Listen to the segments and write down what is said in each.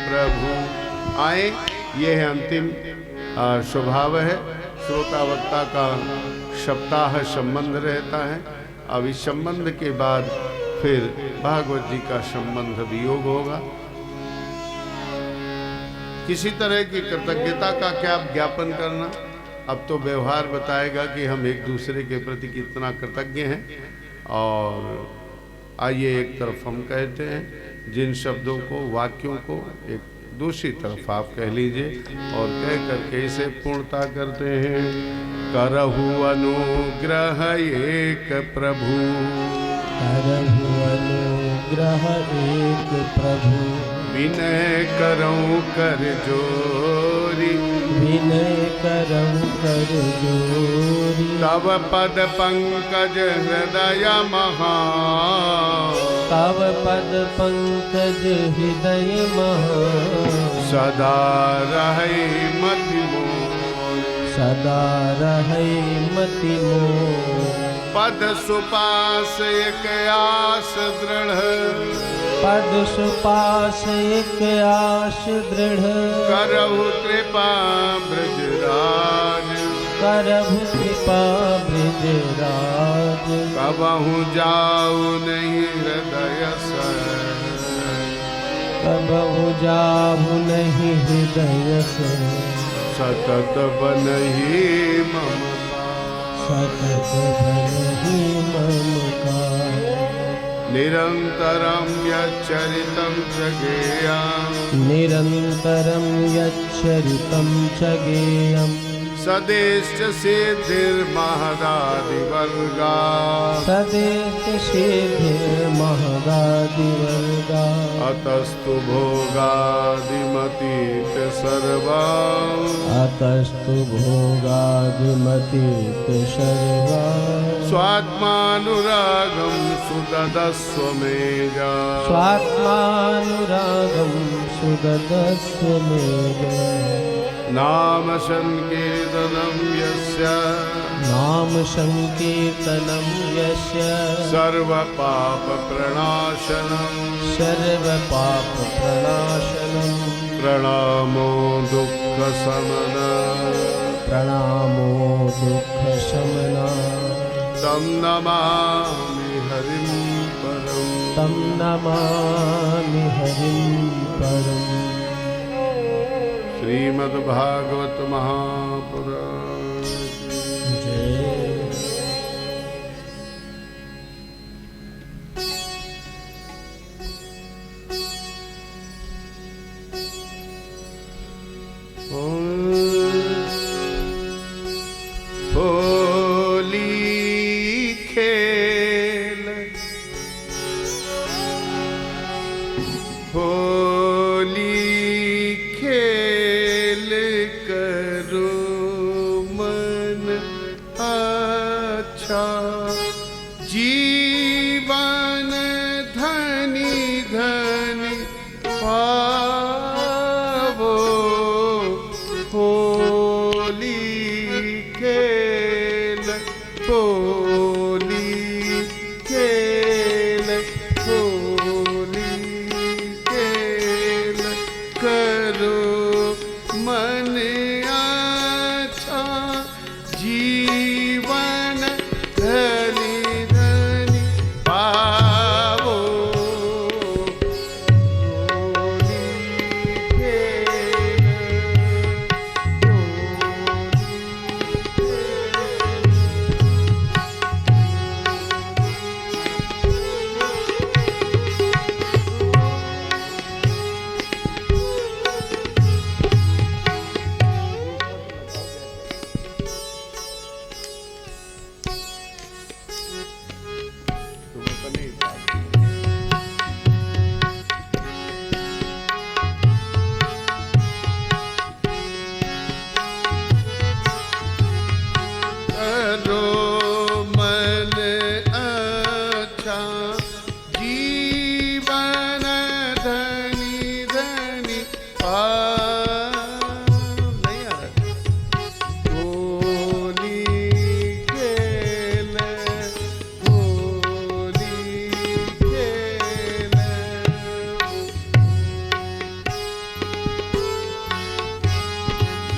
प्रभु। आए, ये है अंतिम स्वभाव है। श्रोता वक्ता का सप्ताह संबंध रहता है। अब इस संबंध के बाद फिर भागवत जी का संबंध वियोग होगा। किसी तरह की कृतज्ञता का क्या ज्ञापन करना, अब तो व्यवहार बताएगा कि हम एक दूसरे के प्रति कितना कृतज्ञ हैं। और आइए एक तरफ हम कहते हैं जिन शब्दों को, वाक्यों को, एक दूसरी तरफ आप कह लीजिए और कह करके इसे पूर्णता करते हैं। करहु अनुग्रह एक प्रभु, करहु अनुग्रह एक प्रभु, विनय करऊं कर जोरी, विनय करऊं कर जोरी। तव पद पंकज हृदय महा, तव पद पंकज हृदय महा। सदा रहे मति मोर, सदा रहे मति मोर। पद सुपास एक आस दृढ़, पद सुपास एक आस दृढ़। करहु कृपा ब्रजराज, करहु कृपा ब्रजराज। कबहु जाऊ नहीं हृदय से, कबहु जाहु नहीं हृदय से। सतत बनहि मम, सतत बनहि ममकार। निरंतरम यच्चरितं च गेयम्, निरन्तरं यच्चरितं च गेयम्। सदेश्च सिद्धिर्महदादिवर्गा, सदेश सिद्धिर्महदादिवर्गा। अतस्तु भोगादिमतीत सर्वा, अतस्तु भोगादिमतीत सर्वा। स्वात्मानुरागं सुददस्व मेजा, स्वात्मानुरागं सुददस्व मेजा। नाम संकीर्तनं यस्य, नाम संकीर्तनं यस्य। सर्वपाप प्रणाशनं, सर्वपाप प्रणाशनं। प्रणामो दुःख शमनं, प्रणामो दुःख शमना। तं नमामि हरिं परं, तं नमामि हरिं परम्। श्रीमद्भागवत महापुराण जय। होली खेल, होली खेल करो मन अच्छा, जीवन धनी धनी पावो। होली खेल, होली खेल, होली खेल करो मन अच्छा, जीवन धनी धनी पावो। होली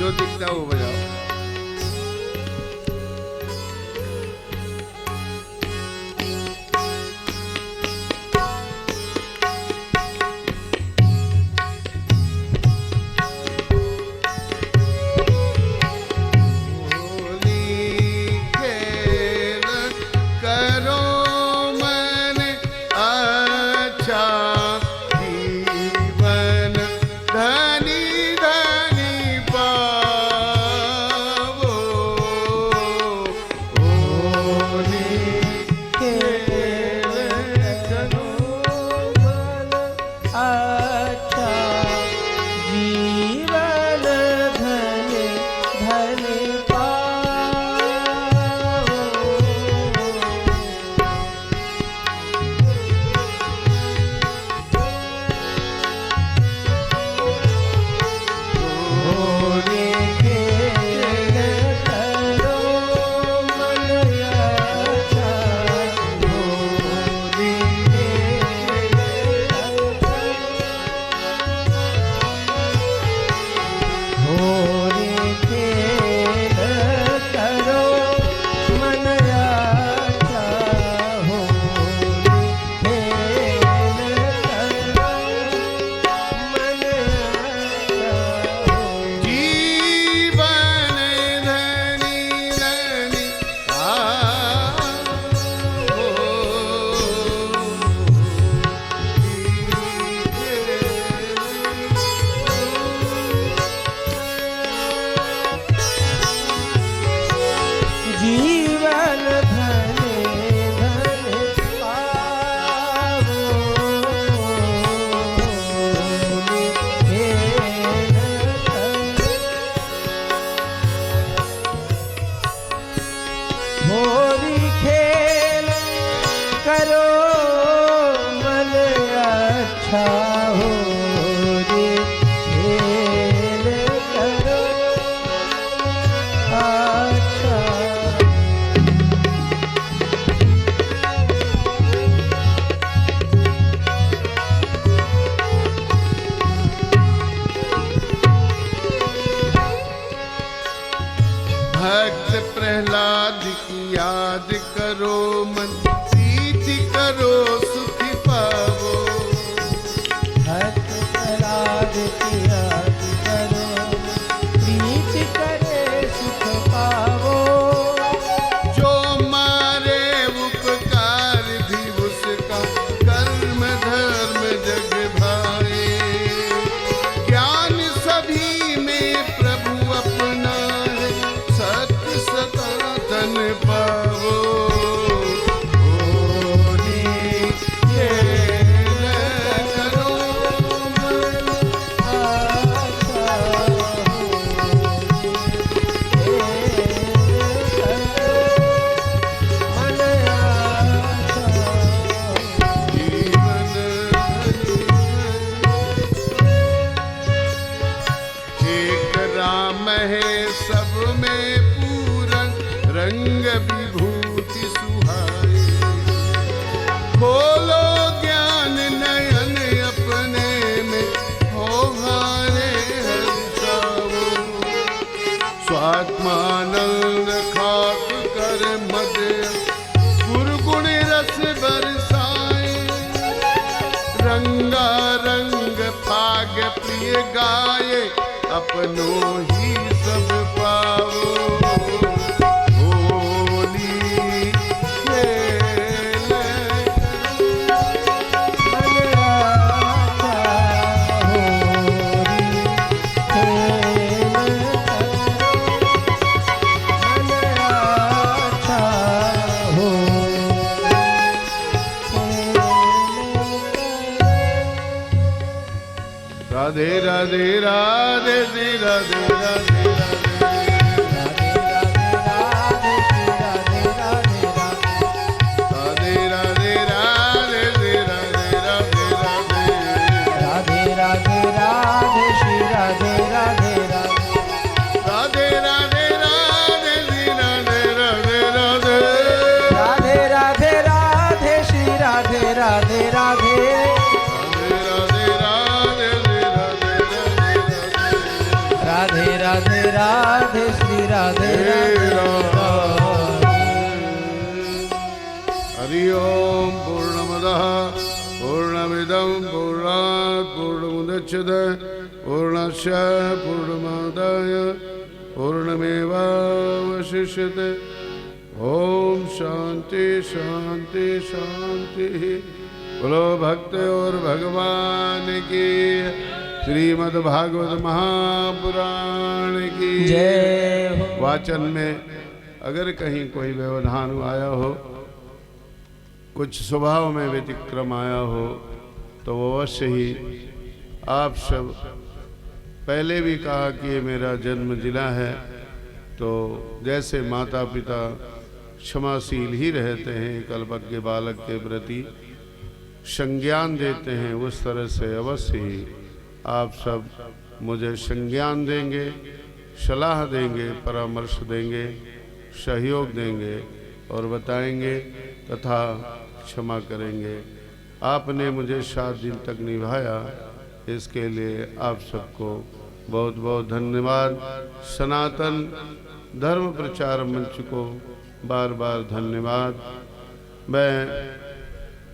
जो दिखता है वो बजाओ। भक्त प्रहलाद की याद करो, मन प्रीति करो, सुख पावो। भक्त प्रहलाद की याद करो, प्रीति करे सुख पावो। जो मारे उपकार भी उसका, कर्म धर्म जग भाए। ज्ञान सभी में प्रभु अपना है, सत्य सनातन पावो। सब में पूरन रंग विभूति सुहाए। खोलो ज्ञान नयन अपने में, हो हारे हर्षावो। स्वात्मानंद खाक कर मद, गुरगुण रस बरसाए। रंगा रंग पाग प्रिय गाये, अपनो ही सब पाओ। होली खेल मन आशा, होली खेल मन आशा, राधे राधे राधे श्री राधे राधे राधे राधे श्री राधे हरि ओम पूर्णमदः पूर्णमिदं पूर्णात् पूर्णमुदच्यते पूर्णस्य पूर्णमादाय पूर्णमेवावशिष्यते। ओम शांति शांति शांति। बोलो भक्त और भगवान की, श्रीमद् भागवत महापुराण की जय। वाचन में अगर कहीं कोई व्यवधान आया हो, कुछ स्वभाव में व्यतिक्रम आया हो, तो वो अवश्य ही आप सब, पहले भी कहा कि ये मेरा जन्म जिला है, तो जैसे माता पिता क्षमाशील ही रहते हैं, एक अल्पज्ञ बालक के प्रति संज्ञान देते हैं, उस तरह से अवश्य ही आप सब मुझे संज्ञान देंगे, सलाह देंगे, परामर्श देंगे, सहयोग देंगे और बताएंगे तथा क्षमा करेंगे। आपने मुझे 7 दिन तक निभाया, इसके लिए आप सबको बहुत बहुत धन्यवाद। सनातन धर्म प्रचार मंच को बार बार धन्यवाद। मैं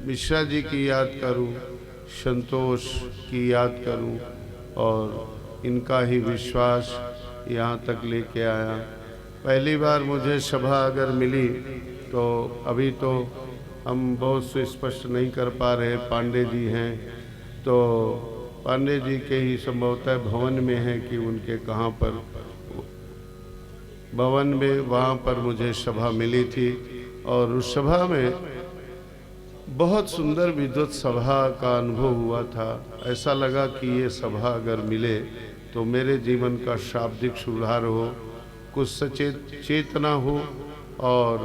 मिश्रा जी की याद करूं, संतोष की याद करूं और इनका ही विश्वास यहाँ तक लेके आया। पहली बार मुझे सभा अगर मिली तो अभी तो हम बहुत सुस्पष्ट नहीं कर पा रहे, पांडे जी हैं तो पांडे जी के ही संभवतः भवन में है कि उनके कहाँ पर भवन में, वहाँ पर मुझे सभा मिली थी और उस सभा में बहुत सुंदर विद्वत सभा का अनुभव हुआ था। ऐसा लगा कि ये सभा अगर मिले तो मेरे जीवन का शाब्दिक सुधार हो, कुछ सचेत चेतना हो और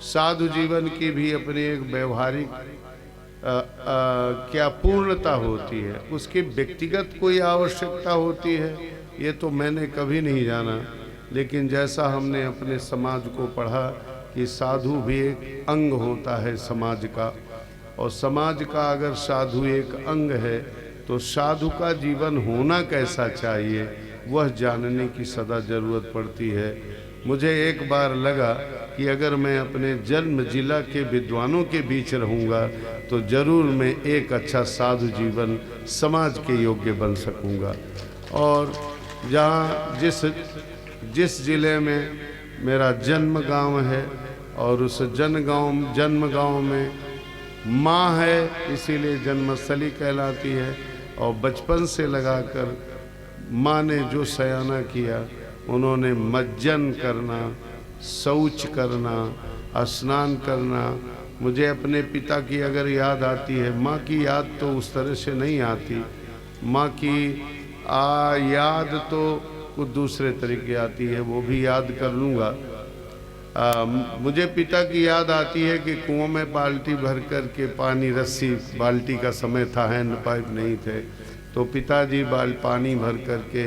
साधु जीवन की भी अपनी एक व्यवहारिक क्या पूर्णता होती है, उसकी व्यक्तिगत कोई आवश्यकता होती है, ये तो मैंने कभी नहीं जाना। लेकिन जैसा हमने अपने समाज को पढ़ा कि साधु भी एक अंग होता है समाज का, और समाज का अगर साधु एक अंग है तो साधु का जीवन होना कैसा चाहिए, वह जानने की सदा जरूरत पड़ती है। मुझे एक बार लगा कि अगर मैं अपने जन्म जिला के विद्वानों के बीच रहूँगा तो जरूर मैं एक अच्छा साधु जीवन समाज के योग्य बन सकूँगा। और जहाँ जिस जिले में मेरा जन्म गांव है और उस जन्म गांव में माँ है, इसीलिए जन्मस्थली कहलाती है। और बचपन से लगाकर माँ ने जो सयाना किया, उन्होंने मज्जन करना, शौच करना, स्नान करना, मुझे अपने पिता की अगर याद आती है, माँ की याद तो उस तरह से नहीं आती। माँ की याद तो कुछ दूसरे तरीके आती है, वो भी याद कर लूँगा। मुझे पिता की याद आती है कि कुआं में बाल्टी भर कर के पानी, रस्सी, बाल्टी का समय था, हैंड पाइप नहीं थे, तो पिताजी पानी भर कर के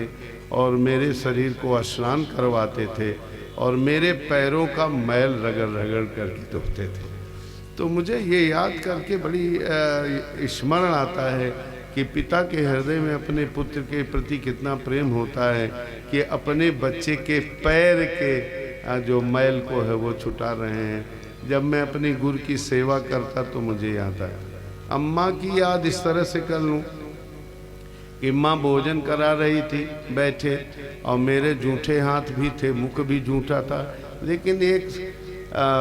और मेरे शरीर को स्नान करवाते थे और मेरे पैरों का मैल रगड़ रगड़ करके धोते थे। तो मुझे ये याद करके बड़ी स्मरण आता है कि पिता के हृदय में अपने पुत्र के प्रति कितना प्रेम होता है कि अपने बच्चे के पैर के जो मैल को है वो छुटा रहे हैं। जब मैं अपनी गुरु की सेवा करता तो मुझे याद आया। अम्मा की याद इस तरह से कर लूँ कि माँ भोजन करा रही थी बैठे, और मेरे जूठे हाथ भी थे, मुख भी जूठा था, लेकिन एक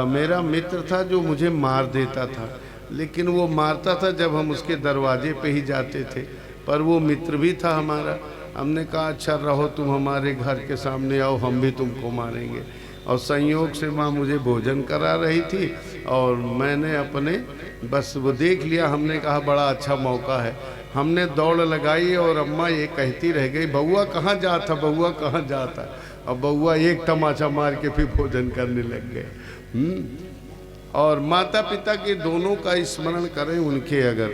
मेरा मित्र था जो मुझे मार देता था, लेकिन वो मारता था जब हम उसके दरवाजे पे ही जाते थे, पर वो मित्र भी था हमारा। हमने कहा अच्छा रहो, तुम हमारे घर के सामने आओ, हम भी तुमको मारेंगे। और संयोग से माँ मुझे भोजन करा रही थी और मैंने अपने बस वो देख लिया, हमने कहा बड़ा अच्छा मौका है, हमने दौड़ लगाई और अम्मा ये कहती रह गई बउआ कहाँ जाता, बउआ कहाँ जाता। और बउआ एक तमाचा मार के फिर भोजन करने लग गए। और माता पिता के दोनों का स्मरण करें उनके अगर,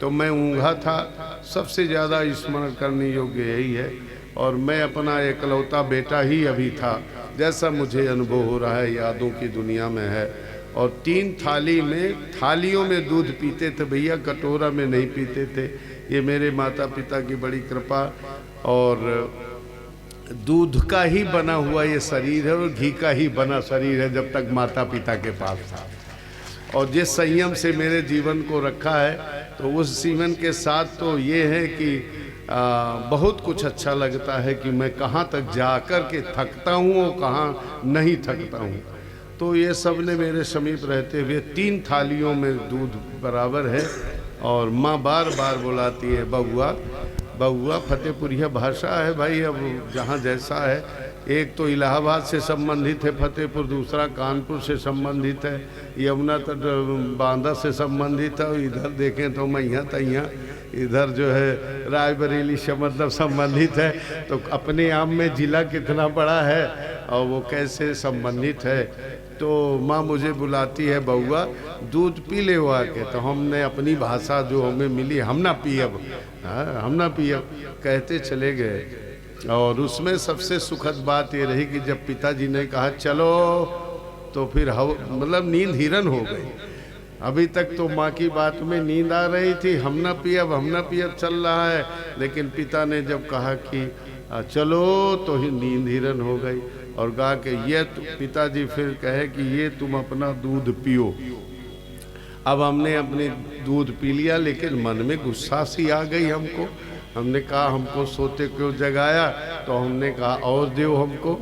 तो मैं ऊँघा था, सबसे ज़्यादा स्मरण करने योग्य यही है। और मैं अपना एकलौता बेटा ही अभी था, जैसा मुझे अनुभव हो रहा है, यादों की दुनिया में है। और 3 थालियों में दूध पीते थे भैया, कटोरा में नहीं पीते थे। ये मेरे माता पिता की बड़ी कृपा। और दूध का ही बना हुआ ये शरीर है और घी का ही बना शरीर है जब तक माता पिता के पास था। और जिस संयम से मेरे जीवन को रखा है तो उस जीवन के साथ तो ये है कि बहुत कुछ अच्छा लगता है कि मैं कहाँ तक जाकर के थकता हूँ और कहाँ नहीं थकता हूँ। तो ये सब ने मेरे समीप रहते हुए 3 थालियों में दूध बराबर है। और माँ बार बार बुलाती है, बबुआ बबुआ। फतेहपुरिया भाषा है भाई, अब जहाँ जैसा है। एक तो इलाहाबाद से संबंधित है फतेहपुर, दूसरा कानपुर से संबंधित है, यमुना तट बांदा से संबंधित है, इधर देखें तो मैया तैया, इधर जो है रायबरेली से मतलब संबंधित है। तो अपने आप में जिला कितना बड़ा है और वो कैसे संबंधित है। तो माँ मुझे बुलाती है, बउआ दूध पी ले हुआ के। तो हमने अपनी भाषा जो हमें मिली, हम ना पियब, हम ना पियब कहते चले गए। और उसमें सबसे सुखद बात ये रही कि जब पिताजी ने कहा चलो, तो फिर मतलब नींद हिरन हो गई। अभी तक तो माँ की बात में नींद आ रही थी, हम ना पियब चल रहा है, लेकिन पिता ने जब कहा कि चलो तो ही नींद हिरन हो गई। और कहा कि ये पिताजी फिर कहे कि ये तुम अपना दूध पियो। अब हमने अपने दूध पी लिया, लेकिन मन में गुस्सा सी आ गई हमको। हमने कहा हमको सोते क्यों जगाया, तो हमने कहा और दो हमको।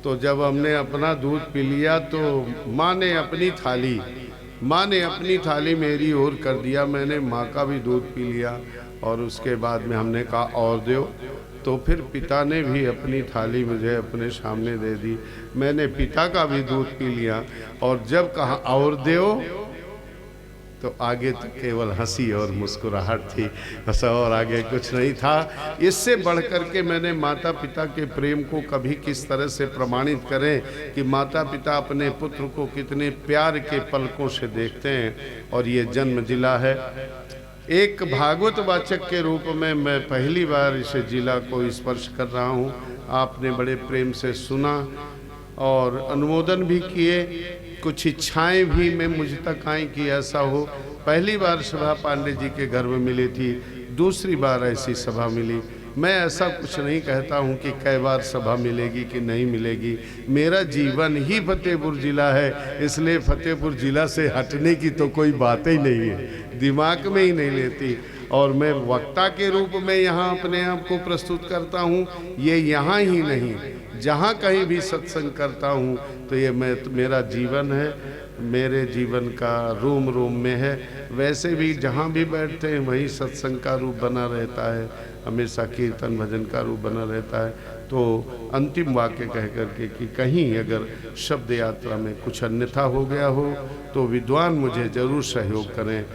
तो जब हमने अपना दूध पी लिया तो माँ ने अपनी थाली मेरी ओर कर दिया। मैंने माँ का भी दूध पी लिया और उसके बाद में हमने कहा और दो। तो फिर पिता ने भी अपनी थाली मुझे अपने सामने दे दी। मैंने पिता का भी दूध पी लिया और जब कहा और दो, तो आगे तो केवल हंसी और मुस्कुराहट थी, बस और आगे कुछ नहीं था। इससे बढ़कर के मैंने माता पिता के प्रेम को कभी किस तरह से प्रमाणित करें कि माता पिता अपने पुत्र को कितने प्यार के पलकों से देखते हैं। और ये जन्म जिला है। एक भागवत वाचक के रूप में मैं पहली बार इस जिला को स्पर्श कर रहा हूँ। आपने बड़े प्रेम से सुना और अनुमोदन भी किए, कुछ इच्छाएं भी मैं मुझ तक आई कि ऐसा हो। पहली बार सभा पांडे जी के घर में मिली थी, दूसरी बार ऐसी सभा मिली। मैं ऐसा कुछ नहीं कहता हूं कि कई बार सभा मिलेगी कि नहीं मिलेगी। मेरा जीवन ही फतेहपुर जिला है, इसलिए फतेहपुर जिला से हटने की तो कोई बात ही नहीं है, दिमाग में ही नहीं लेती। और मैं वक्ता के रूप में यहाँ अपने आप को प्रस्तुत करता हूँ। ये यहाँ ही नहीं, जहाँ कहीं भी सत्संग करता हूँ तो ये मेरा जीवन है, मेरे जीवन का रोम रोम में है। वैसे भी जहाँ भी बैठते हैं वहीं सत्संग का रूप बना रहता है, हमेशा कीर्तन भजन का रूप बना रहता है। तो अंतिम वाक्य कह करके कि कहीं अगर शब्द यात्रा में कुछ अन्यथा हो गया हो तो विद्वान मुझे जरूर सहयोग करें।